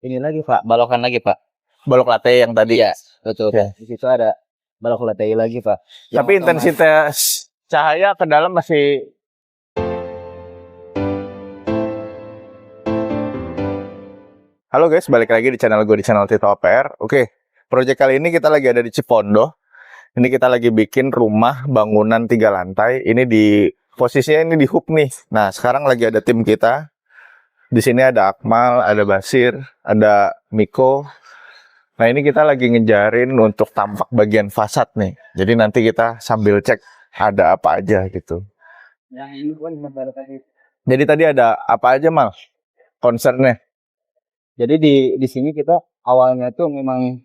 ini lagi Pak, balokan lagi Pak. Balok latte yang tadi. Iya, betul. Oke. Di situ ada balok latte lagi Pak. Yang Tapi intensitas cahaya ke dalam masih. Halo guys, balik lagi di channel gue, di channel Tito OPR. Oke, proyek kali ini kita lagi ada di Cipondoh. Ini kita lagi bikin rumah bangunan 3 lantai. Ini di posisinya ini di hub nih. Nah, sekarang lagi ada tim kita. Di sini ada Akmal, ada Basir, ada Miko. Nah, ini kita lagi ngejarin untuk tampak bagian fasad nih. Jadi nanti kita sambil cek ada apa aja gitu. yang ini pun membalokan itu. Jadi tadi ada apa aja, Mal? Concernnya? Jadi di sini kita awalnya tuh memang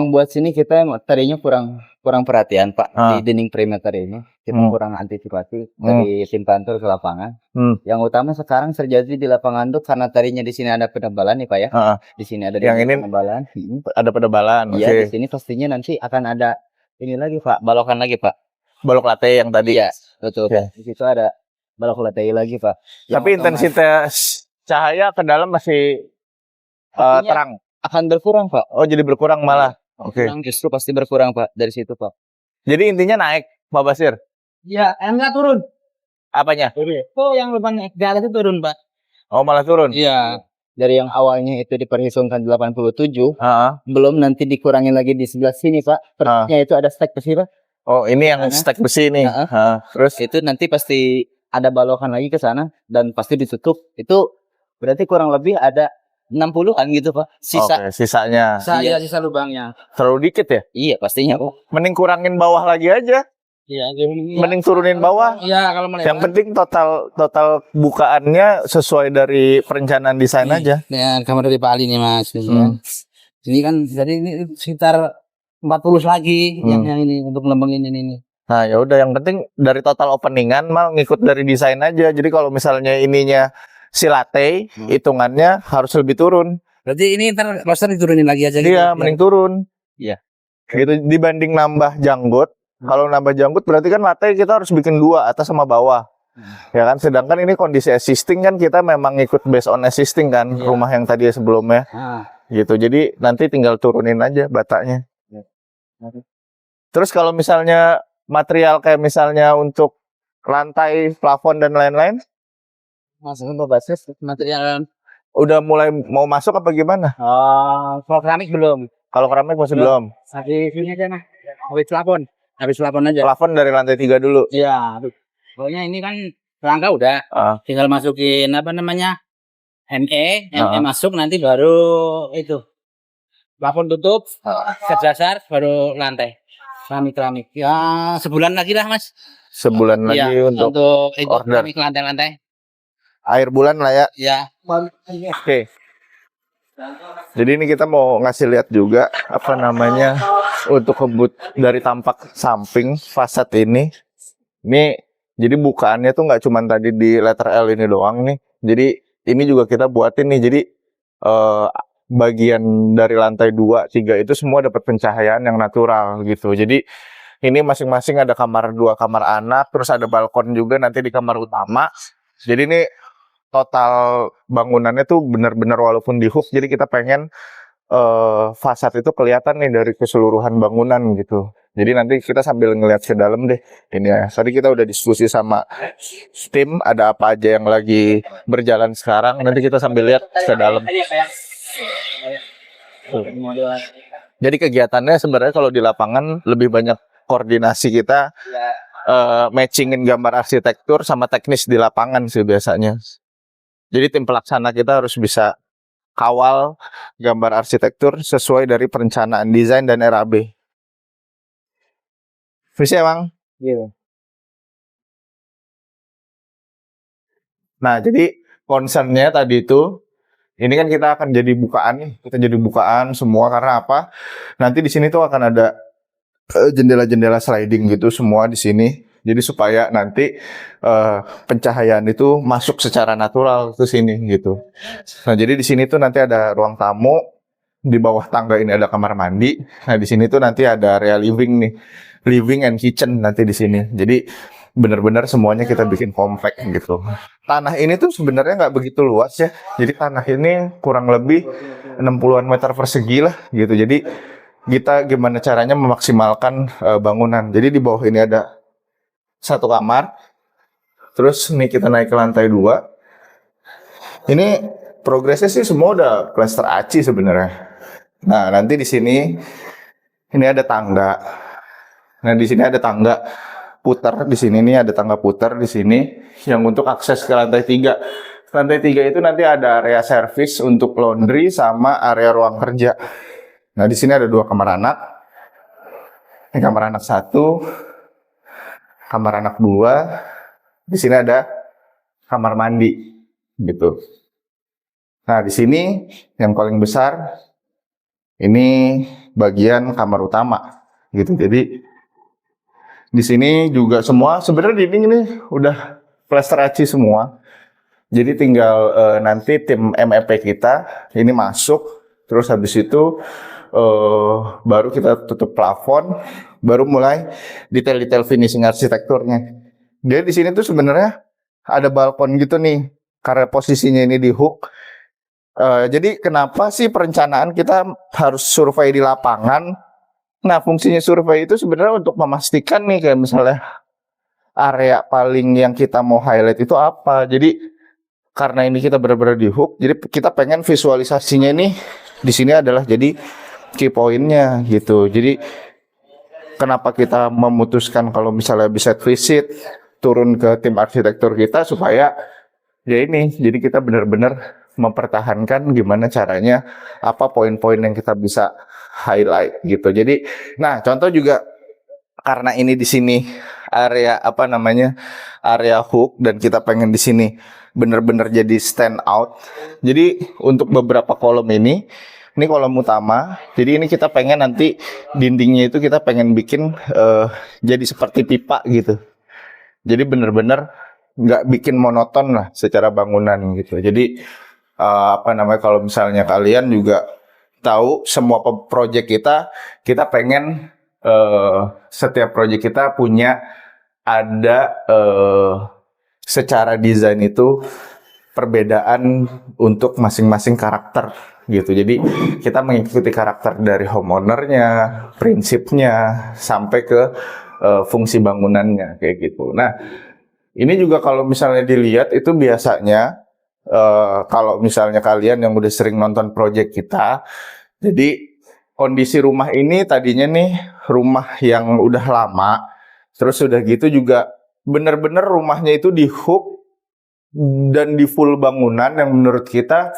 buat sini kita tadinya kurang perhatian Pak di dinding perimeter ini. Kita kurang antisipasi dari tim kantor ke lapangan. Yang utama sekarang terjadi di lapangan tuh karena tadinya di sini ada penebalan nih Pak ya. Di sini ada yang ini penebalan. ada penebalan. Iya, di sini pastinya nanti akan ada ini lagi Pak, balokan lagi Pak. Balok latte yang tadi. Iya, betul. Di situ ada balok latte lagi Pak. Tapi intensitas cahaya ke dalam masih terang. Akan berkurang Pak. Oh, jadi berkurang malah. Oke. Justru pasti berkurang Pak dari situ Pak. Jadi intinya naik, Pak Basir? Iya, enggak turun. Apanya? Oh, yang depan di atas itu turun Pak. Oh, malah turun? Iya. Dari yang awalnya itu diperhitungkan 87, belum nanti dikurangin lagi di sebelah sini Pak. Persisnya itu ada stek besi Pak. Oh, ini yang stek besi nih. Terus itu nanti pasti ada balokan lagi ke sana dan pasti ditutup. Itu berarti kurang lebih ada 60-an gitu Pak. Oke, sisanya. Sisa lubangnya. Terlalu dikit ya? Iya, pastinya Pak. Mending kurangin bawah lagi aja. Iya, mending turunin bawah. Iya, kalau melebar. Yang penting total bukaannya sesuai dari perencanaan desain aja. Ya, kamar dari Pak Ali nih Mas. Ini kan jadi ini sekitar 40 lagi yang ini untuk lembangin ini. Nah, ya udah, yang penting dari total openingan mal ngikut dari desain aja. Jadi kalau misalnya ininya si latte, hitungannya harus lebih turun. Berarti ini ntar roster diturunin lagi aja gitu. Iya, mending turun. Iya. Gitu dibanding nambah janggut. Kalau nambah janggut berarti kan latte kita harus bikin 2, atas sama bawah. Ya kan, sedangkan ini kondisi existing kan kita memang ikut based on existing kan, rumah yang tadi sebelumnya. Gitu. Jadi nanti tinggal turunin aja batanya. Terus kalau misalnya material kayak misalnya untuk lantai, plafon dan lain-lain, Masuk berbasis material. udah mulai mau masuk apa gimana? Kalau keramik belum. Kalau keramik masih belum. Habis ini aja nah. Habis plafon aja. Plafon dari lantai 3 dulu. Iya. Pokoknya ini kan rangka udah. Tinggal masukin apa namanya? ME masuk nanti baru itu. Plafon tutup, cat dasar baru lantai. Keramik. Ya, sebulan lagi lah, Mas. Sebulan lagi untuk order keramik lantai-lantai. Akhir bulan lah ya. Iya. Oke. Jadi ini kita mau ngasih lihat juga apa namanya untuk kebut dari tampak samping fasad ini. Ini jadi bukaannya tuh nggak cuma tadi di letter L ini doang nih. Jadi ini juga kita buatin nih. Jadi bagian dari lantai 2, 3 itu semua dapat pencahayaan yang natural gitu. Jadi ini masing-masing ada kamar 2 kamar anak, terus ada balkon juga nanti di kamar utama. Jadi ini total bangunannya tuh benar-benar walaupun di hub, jadi kita pengen fasad itu kelihatan nih dari keseluruhan bangunan gitu. Jadi nanti kita sambil ngeliat ke dalam deh. Ini ya, tadi kita udah diskusi sama tim, ada apa aja yang lagi berjalan sekarang. Nanti kita sambil lihat ke dalam. Jadi kegiatannya sebenarnya kalau di lapangan lebih banyak koordinasi kita, matchingin gambar arsitektur sama teknis di lapangan sih biasanya. Jadi tim pelaksana kita harus bisa kawal gambar arsitektur sesuai dari perencanaan desain dan RAB. Visi emang? Iya. Nah, jadi concernnya tadi itu, ini kan kita akan jadi bukaan nih. Kita jadi bukaan semua karena apa? Nanti di sini tuh akan ada jendela-jendela sliding gitu semua di sini. Jadi supaya nanti pencahayaan itu masuk secara natural ke sini gitu. Nah, jadi di sini tuh nanti ada ruang tamu, di bawah tangga ini ada kamar mandi. Nah, di sini tuh nanti ada area living nih, living and kitchen nanti di sini. Jadi benar-benar semuanya kita bikin compact gitu. Tanah ini tuh sebenarnya nggak begitu luas ya. Jadi tanah ini kurang lebih 60-an meter persegi lah gitu. Jadi kita gimana caranya memaksimalkan bangunan. Jadi di bawah ini ada satu kamar. Terus nih kita naik ke lantai 2. Ini progresnya sih semua udah plester aci sebenarnya. Nah, nanti di sini ini ada tangga. Nah, di sini ada tangga putar di sini nih, ada tangga putar di sini yang untuk akses ke lantai 3. Lantai 3 itu nanti ada area service untuk laundry sama area ruang kerja. Nah, di sini ada 2 kamar anak. Ini kamar anak 1, kamar anak 2. Di sini ada kamar mandi gitu. Nah, di sini yang paling besar ini bagian kamar utama gitu. Jadi di sini juga semua sebenarnya dinding ini udah plester aci semua. Jadi tinggal nanti tim MEP kita ini masuk, terus habis itu baru kita tutup plafon, baru mulai detail-detail finishing arsitekturnya. Jadi di sini tuh sebenarnya ada balkon gitu nih, karena posisinya ini di hook. Jadi kenapa sih perencanaan kita harus survei di lapangan? Nah, fungsinya survei itu sebenarnya untuk memastikan nih kayak misalnya area paling yang kita mau highlight itu apa. Jadi karena ini kita benar-benar di hook, jadi kita pengen visualisasinya ini di sini adalah jadi key point-nya gitu. Jadi kenapa kita memutuskan kalau misalnya bisa visit turun ke tim arsitektur kita supaya ya ini, jadi kita benar-benar mempertahankan gimana caranya apa poin-poin yang kita bisa highlight gitu. Jadi, nah contoh juga karena ini di sini area apa namanya area hook dan kita pengen di sini benar-benar jadi stand out. Jadi untuk beberapa kolom ini kolom utama. Jadi ini kita pengen nanti dindingnya itu kita pengen bikin jadi seperti pipa gitu. Jadi benar-benar nggak bikin monoton lah secara bangunan gitu. Jadi apa namanya kalau misalnya kalian juga tahu semua proyek kita pengen setiap proyek kita punya ada secara desain itu perbedaan untuk masing-masing karakter gitu. Jadi kita mengikuti karakter dari homeownernya, prinsipnya sampai ke fungsi bangunannya kayak gitu. Nah, ini juga kalau misalnya dilihat itu biasanya kalau misalnya kalian yang udah sering nonton proyek kita, jadi kondisi rumah ini tadinya nih rumah yang udah lama, terus udah gitu juga bener-bener rumahnya itu di hook dan di full bangunan yang menurut kita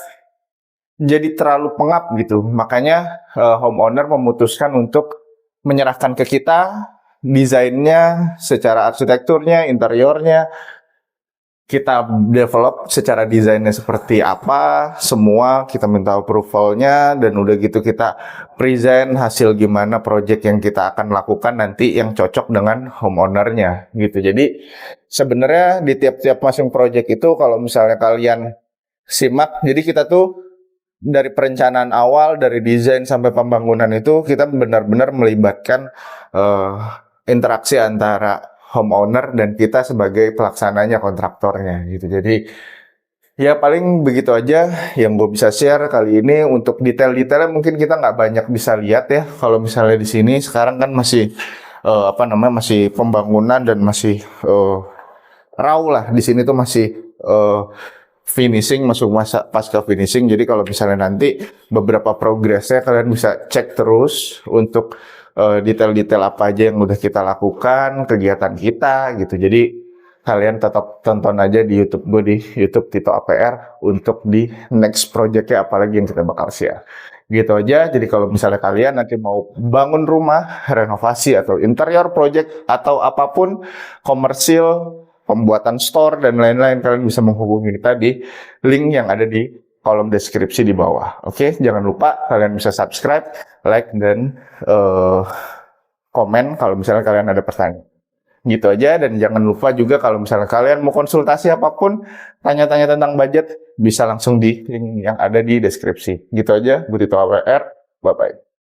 jadi terlalu pengap gitu. Makanya homeowner memutuskan untuk menyerahkan ke kita desainnya, secara arsitekturnya, interiornya, kita develop secara desainnya seperti apa, semua kita minta approvalnya, dan udah gitu kita present hasil gimana project yang kita akan lakukan nanti yang cocok dengan homeownernya gitu. Jadi sebenarnya di tiap-tiap masing project itu kalau misalnya kalian simak, jadi kita tuh dari perencanaan awal, dari desain sampai pembangunan itu kita benar-benar melibatkan interaksi antara homeowner dan kita sebagai pelaksananya, kontraktornya gitu. Jadi ya paling begitu aja yang gue bisa share kali ini. Untuk detail-detailnya mungkin kita nggak banyak bisa lihat ya. Kalau misalnya di sini sekarang kan masih masih pembangunan dan masih raw lah. Di sini tuh masih finishing, masuk masa pasca finishing. Jadi kalau misalnya nanti beberapa progresnya kalian bisa cek terus untuk detail-detail apa aja yang udah kita lakukan, kegiatan kita gitu. Jadi kalian tetap tonton aja di YouTube gue, di YouTube Tito APR untuk di next projectnya apalagi yang kita bakal share. Gitu aja. Jadi kalau misalnya kalian nanti mau bangun rumah, renovasi atau interior project atau apapun komersil, pembuatan store dan lain-lain, kalian bisa menghubungi kita di link yang ada di kolom deskripsi di bawah. Oke, jangan lupa kalian bisa subscribe, like, dan komen kalau misalnya kalian ada pertanyaan. Gitu aja, dan jangan lupa juga kalau misalnya kalian mau konsultasi apapun, tanya-tanya tentang budget, bisa langsung di link yang ada di deskripsi. Gitu aja, Tito APR, bye-bye.